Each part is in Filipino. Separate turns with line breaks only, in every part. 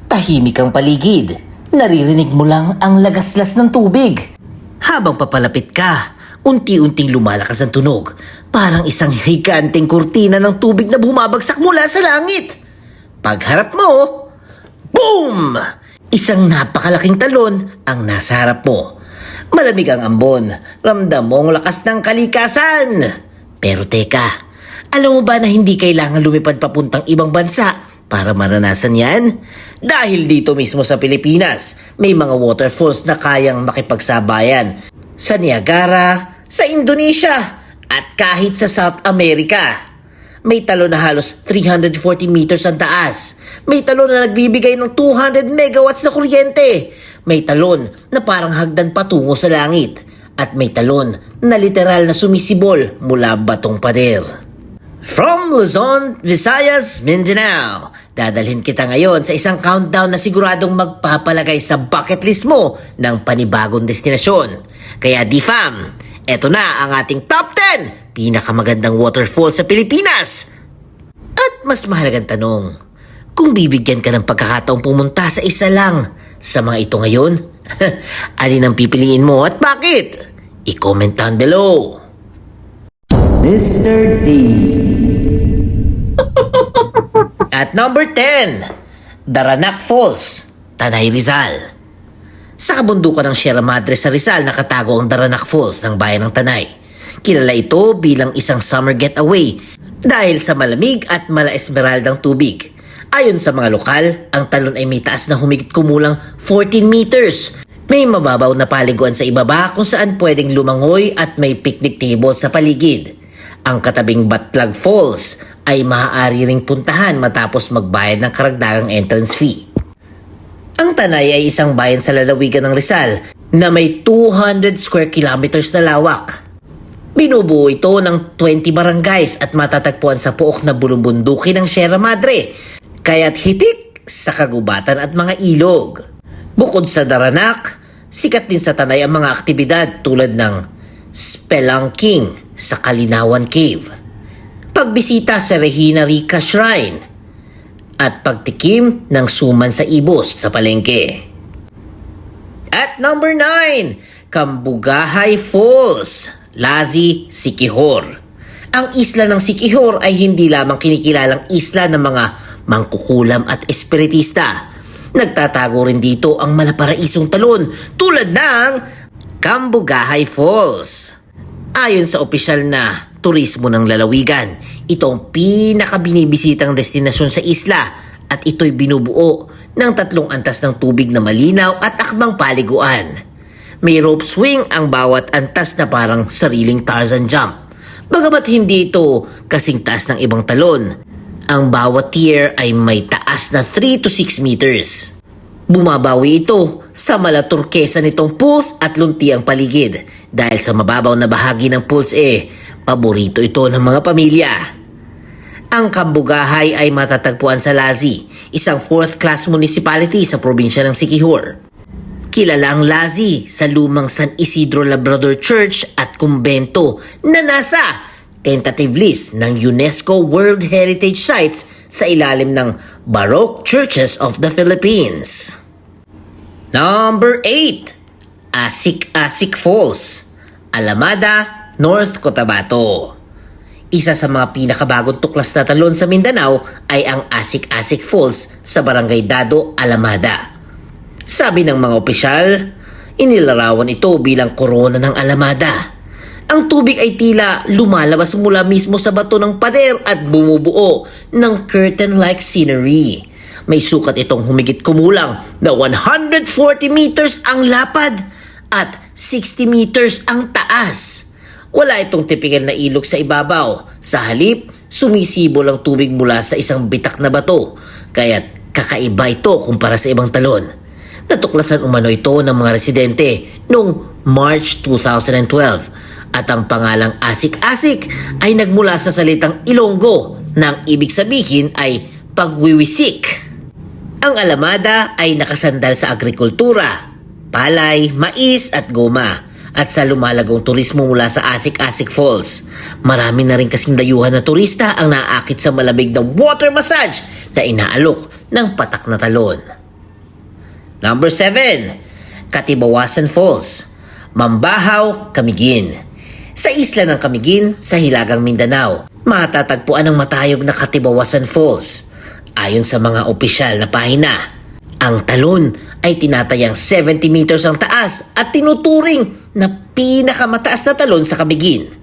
Tahimik ang paligid. Naririnig mo lang ang lagaslas ng tubig. Habang papalapit ka, unti-unting lumalakas ang tunog. Parang isang higanteng kurtina ng tubig na bumabagsak mula sa langit. Pagharap mo, boom! Isang napakalaking talon ang nasa harap mo. Malamig ang ambon. Ramdam mo ang lakas ng kalikasan. Pero teka, alam mo ba na hindi kailangan lumipad papuntang ibang bansa para maranasan yan? Dahil dito mismo sa Pilipinas, may mga waterfalls na kayang makipagsabayan sa Niagara, sa Indonesia, at kahit sa South America. May talon na halos 340 meters ang taas. May talon na nagbibigay ng 200 megawatts na kuryente. May talon na parang hagdan patungo sa langit. At may talon na literal na sumisibol mula batong pader. From Luzon, Visayas, Mindanao, dadalhin kita ngayon sa isang countdown na siguradong magpapalagay sa bucket list mo ng panibagong destinasyon. Kaya fam, eto na ang ating top 10 pinakamagandang waterfall sa Pilipinas. At mas mahalagang tanong, kung bibigyan ka ng pagkakataong pumunta sa isa lang sa mga ito ngayon, alin ang pipiliin mo at bakit? I-comment down below. Mr. D. At number 10, Daranac Falls, Tanay, Rizal. Sa kabundukan ng Sierra Madre sa Rizal nakatago ang Daranac Falls ng bayan ng Tanay. Kilala ito bilang isang summer getaway dahil sa malamig at mala-esmeraldang tubig. Ayon sa mga lokal, ang talon ay may taas na humigit kumulang 14 meters. May mababaw na paliguan sa ibaba kung saan pwedeng lumangoy at may picnic table sa paligid. Ang katabing Batlag Falls ay maaari ring puntahan matapos magbayad ng karagdagang entrance fee. Ang Tanay ay isang bayan sa lalawigan ng Rizal na may 200 square kilometers na lawak. Binubuo ito ng 20 barangays at matatagpuan sa pook na bulumbunduki ng Sierra Madre, kaya't hitik sa kagubatan at mga ilog. Bukod sa Daranac, sikat din sa Tanay ang mga aktibidad tulad ng spelunking sa Kalinawan Cave, pagbisita sa Regina Rica Shrine, at pagtikim ng suman sa ibos sa palengke. At number 9, Cambugahay Falls, Lazi, Siquijor. Ang isla ng Siquijor ay hindi lamang kinikilalang isla ng mga mangkukulam at espiritista. Nagtatago rin dito ang malaparaisong talon tulad ng Cambugahay Falls. Ayon sa opisyal na turismo ng lalawigan, ito ang pinakabinibisitang destinasyon sa isla at ito'y binubuo ng 3 antas ng tubig na malinaw at akmang paliguan. May rope swing ang bawat antas na parang sariling Tarzan jump. Bagamat hindi ito kasing taas ng ibang talon, ang bawat tier ay may taas na 3 to 6 meters. Bumabawi ito sa malaturkesa nitong pools at luntiang paligid dahil sa mababaw na bahagi ng pools paborito ito ng mga pamilya. Ang Cambugahay ay matatagpuan sa Lazi, isang 4th class municipality sa probinsya ng Siquijor. Kilala ang Lazi sa lumang San Isidro Labrador Church at kumbento na nasa tentative list ng UNESCO World Heritage Sites sa ilalim ng Baroque Churches of the Philippines. Number 8, Asik-Asik Falls, Alamada, North Cotabato. Isa sa mga pinakabagong tuklas na talon sa Mindanao ay ang Asik-Asik Falls sa Barangay Dado, Alamada. Sabi ng mga opisyal, inilarawan ito bilang korona ng Alamada. Ang tubig ay tila lumalabas mula mismo sa bato ng pader at bumubuo ng curtain-like scenery. May sukat itong humigit kumulang na 140 meters ang lapad at 60 meters ang taas. Wala itong tipikal na ilog sa ibabaw. Sa halip, sumisibol ang tubig mula sa isang bitak na bato. Kaya't kakaiba ito kumpara sa ibang talon. Natuklasan umano ito ng mga residente noong March 2012 at ang pangalang Asik-Asik ay nagmula sa salitang Ilonggo nang ibig sabihin ay pagwiwisik. Ang Alamada ay nakasandal sa agrikultura, palay, mais at goma at sa lumalagong turismo mula sa Asik-Asik Falls. Marami na rin kasing dayuhan na turista ang naaakit sa malamig na water massage na inaalok ng patak na talon. Number 7, Katibawasan Falls, Mambahaw, Camiguin. Sa isla ng Camiguin, sa Hilagang Mindanao, matatagpuan ang matayog na Katibawasan Falls. Ayon sa mga opisyal na pahina, ang talon ay tinatayang 70 meters ang taas at tinuturing na pinakamataas na talon sa Camiguin.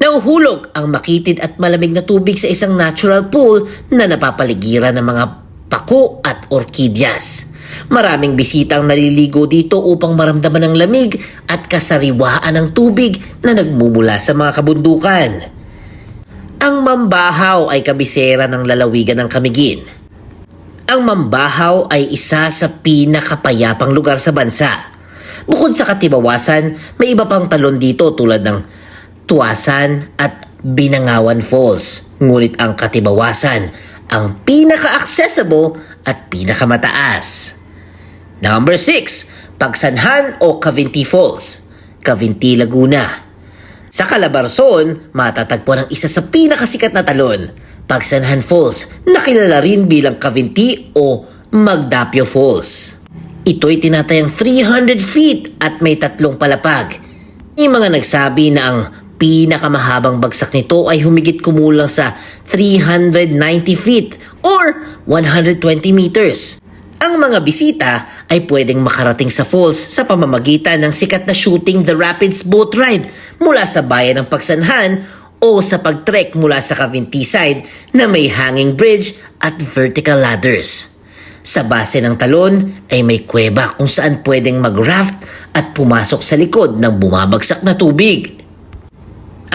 Nauhulog ang makitid at malamig na tubig sa isang natural pool na napapaligiran ng mga pako at orkidyas. Maraming bisitang naliligo dito upang maramdaman ang lamig at kasariwaan ng tubig na nagmumula sa mga kabundukan. Ang Mambahaw ay kabisera ng lalawigan ng Camiguin. Ang Mambahaw ay isa sa pinakapayapang lugar sa bansa. Bukod sa Katibawasan, may iba pang talon dito tulad ng Tuasan at Binangawan Falls. Ngunit ang Katibawasan ang pinaka-accessible at pinakamataas. Number 6, Pagsanhan o Cavinti Falls, Cavinti, Laguna. Sa Calabarzon, matatagpuan ang isa sa pinakasikat na talon, Pagsanhan Falls, na kilala rin bilang Cavinti o Magdapio Falls. Ito'y tinatayang 300 feet at may 3 palapag. May mga nagsabi na ang pinakamahabang bagsak nito ay humigit kumulang sa 390 feet or 120 meters. Ang mga bisita ay pwedeng makarating sa falls sa pamamagitan ng sikat na shooting the Rapids boat ride mula sa bayan ng Pagsanhan o sa pag-trek mula sa Cavinti side na may hanging bridge at vertical ladders. Sa base ng talon ay may kuweba kung saan pwedeng mag-raft at pumasok sa likod ng bumabagsak na tubig.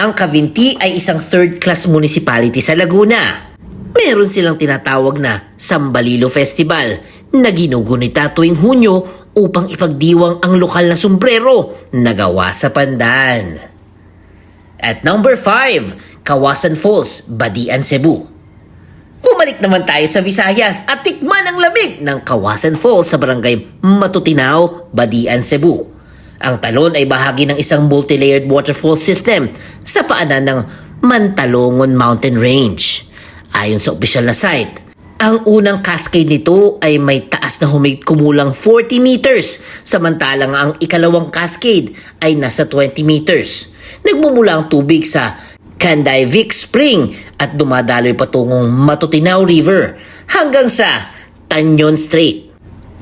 Ang Cavinti ay isang third-class municipality sa Laguna. Meron silang tinatawag na Sambalilo Festival na ginugunita tuwing Hunyo upang ipagdiwang ang lokal na sombrero na gawa sa pandan. At number 5, Kawasan Falls, Badian, Cebu. Bumalik naman tayo sa Visayas at tikman ang lamig ng Kawasan Falls sa barangay Matutinao, Badian, Cebu. Ang talon ay bahagi ng isang multi-layered waterfall system sa paanan ng Mantalongon Mountain Range. Ayon sa opisyal na site, ang unang cascade nito ay may taas na humigit kumulang 40 meters, samantalang ang ikalawang cascade ay nasa 20 meters. Nagmumula ang tubig sa Candaivik Spring at dumadaloy patungong Matutinao River hanggang sa Tanyon Strait.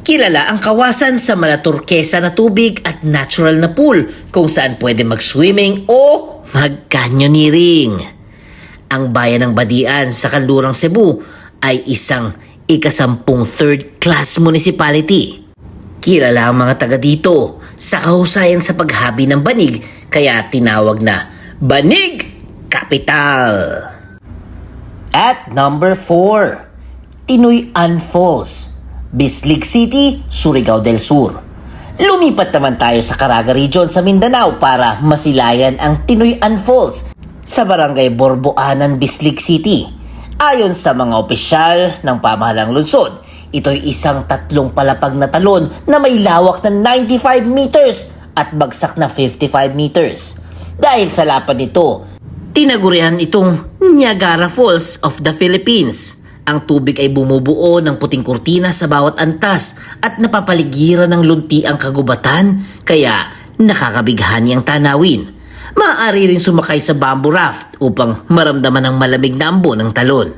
Kilala ang Kawasan sa malaturkesa na tubig at natural na pool kung saan pwede mag-swimming o mag-canyoneering. Ang bayan ng Badian sa Kanlurang Cebu ay isang ika-10 third-class municipality. Kilala ang mga taga dito sa kahusayan sa paghabi ng banig kaya tinawag na Banig Capital. At number 4, Tinuyan Falls, Bislig City, Surigao del Sur. Lumipat naman tayo sa Caraga Region sa Mindanao para masilayan ang Tinuyan Falls sa barangay Borboanan, Bislig City. Ayon sa mga opisyal ng pamahalang lungsod, ito'y isang 3 palapag na talon na may lawak na 95 meters at bagsak na 55 meters. Dahil sa lapad nito, tinagurian itong Niagara Falls of the Philippines. Ang tubig ay bumubuo ng puting kurtina sa bawat antas at napapaligiran ng lunti ang kagubatan, kaya nakakabighani ang tanawin. Maaari rin sumakay sa bamboo raft upang maramdaman ang malamig na ambon ng talon.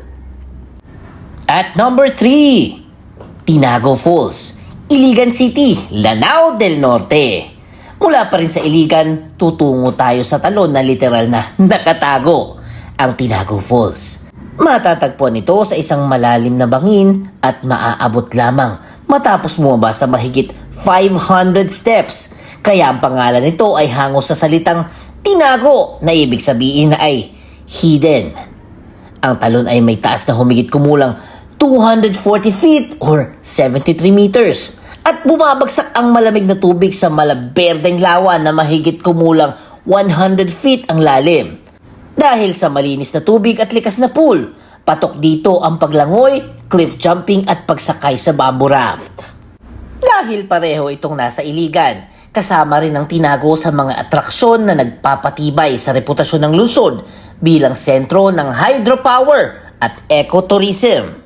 At number 3, Tinago Falls, Iligan City, Lanao del Norte. Mula pa rin sa Iligan, tutungo tayo sa talon na literal na nakatago, ang Tinago Falls. Matatagpuan ito sa isang malalim na bangin at maaabot lamang matapos bumaba sa mahigit 500 steps. Kaya ang pangalan nito ay hango sa salitang Tinago na ibig sabihin na ay hidden. Ang talon ay may taas na humigit kumulang 240 feet or 73 meters at bumabagsak ang malamig na tubig sa malaberdeng lawa na mahigit kumulang 100 feet ang lalim. Dahil sa malinis na tubig at likas na pool, patok dito ang paglangoy, cliff jumping at pagsakay sa bamboo raft. Dahil pareho itong nasa Iligan, kasama rin ang Tinago sa mga atraksyon na nagpapatibay sa reputasyon ng lungsod bilang sentro ng hydropower at ecotourism.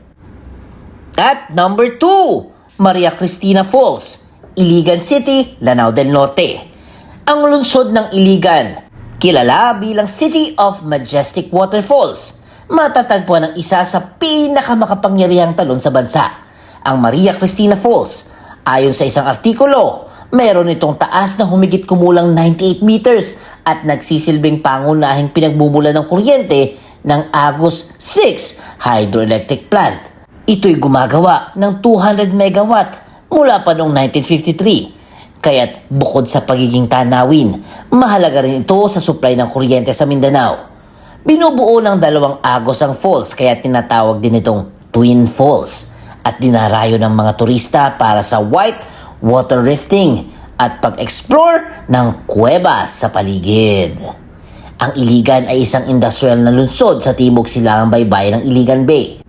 At number 2, Maria Cristina Falls, Iligan City, Lanao del Norte. Ang lungsod ng Iligan, kilala bilang City of Majestic Waterfalls, matatagpuan ng isa sa pinakamakapangyarihang talon sa bansa, ang Maria Cristina Falls. Ayon sa isang artikulo, meron itong taas na humigit kumulang 98 meters at nagsisilbing pangunahing pinagmumula ng kuryente ng Agus 6 hydroelectric plant. Ito'y gumagawa ng 200 megawatt mula pa noong 1953. Kaya't bukod sa pagiging tanawin, mahalaga rin ito sa supply ng kuryente sa Mindanao. Binubuo ng dalawang Agos ang falls kaya tinatawag din itong Twin Falls at dinarayo ng mga turista para sa white water rafting at pag-explore ng kuwebas sa paligid. Ang Iligan ay isang industrial na lungsod sa timog silangang baybayin ng Iligan Bay.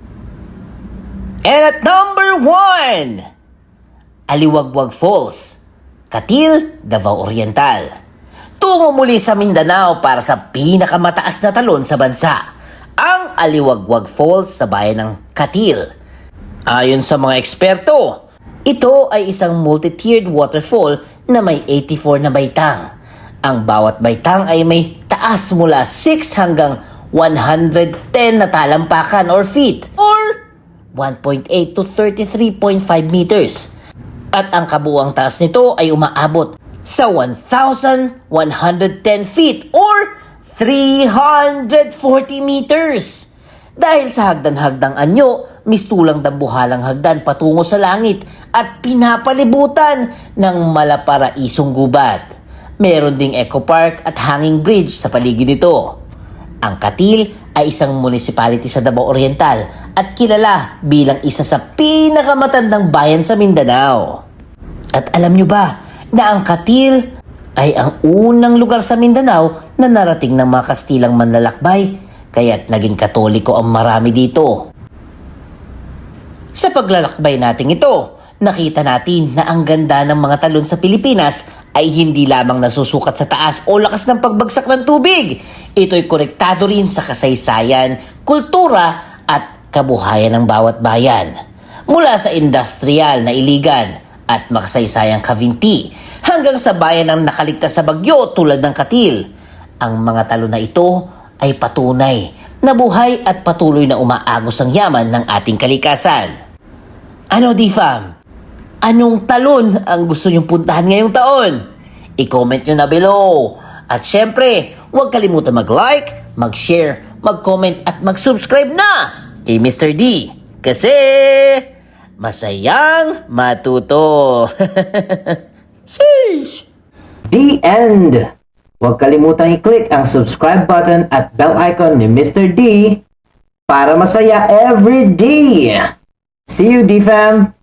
And at number 1, Aliwagwag Falls, Katil, Davao Oriental. Tungo muli sa Mindanao para sa pinakamataas na talon sa bansa, ang Aliwagwag Falls sa bayan ng Katil. Ayon sa mga eksperto, ito ay isang multi-tiered waterfall na may 84 na baitang. Ang bawat baitang ay may taas mula 6 hanggang 110 na talampakan or feet or 1.8 to 33.5 meters. At ang kabuuang taas nito ay umaabot sa 1,110 feet or 340 meters. Dahil sa hagdan-hagdang anyo, mistulang dambuhalang hagdan patungo sa langit at pinapalibutan ng malaparaisong gubat. Meron ding eco park at hanging bridge sa paligid nito. Ang Katil ay isang municipality sa Davao Oriental at kilala bilang isa sa pinakamatandang bayan sa Mindanao. At alam nyo ba na ang Katil ay ang unang lugar sa Mindanao na narating ng mga Kastilang manlalakbay, kaya't naging Katoliko ang marami dito. Sa paglalakbay natin ito, nakita natin na ang ganda ng mga talon sa Pilipinas ay hindi lamang nasusukat sa taas o lakas ng pagbagsak ng tubig. Ito'y konektado rin sa kasaysayan, kultura at kabuhayan ng bawat bayan. Mula sa industrial na Iligan at makasaysayang Cavinti hanggang sa bayan ng nakaligtas sa bagyo tulad ng Katil. Ang mga talon na ito ay patunay na buhay at patuloy na umaagos ang yaman ng ating kalikasan. Ano D-Fam? Anong talon ang gusto nyong puntahan ngayong taon? I-comment nyo na below. At syempre, huwag kalimutan mag-like, mag-share, mag-comment at mag-subscribe na kay Mr. D. Kasi masayang matuto. Sheesh! The end! Huwag kalimutan i-click ang subscribe button at bell icon ni Mr. D para masaya every day. See you, D-Fam!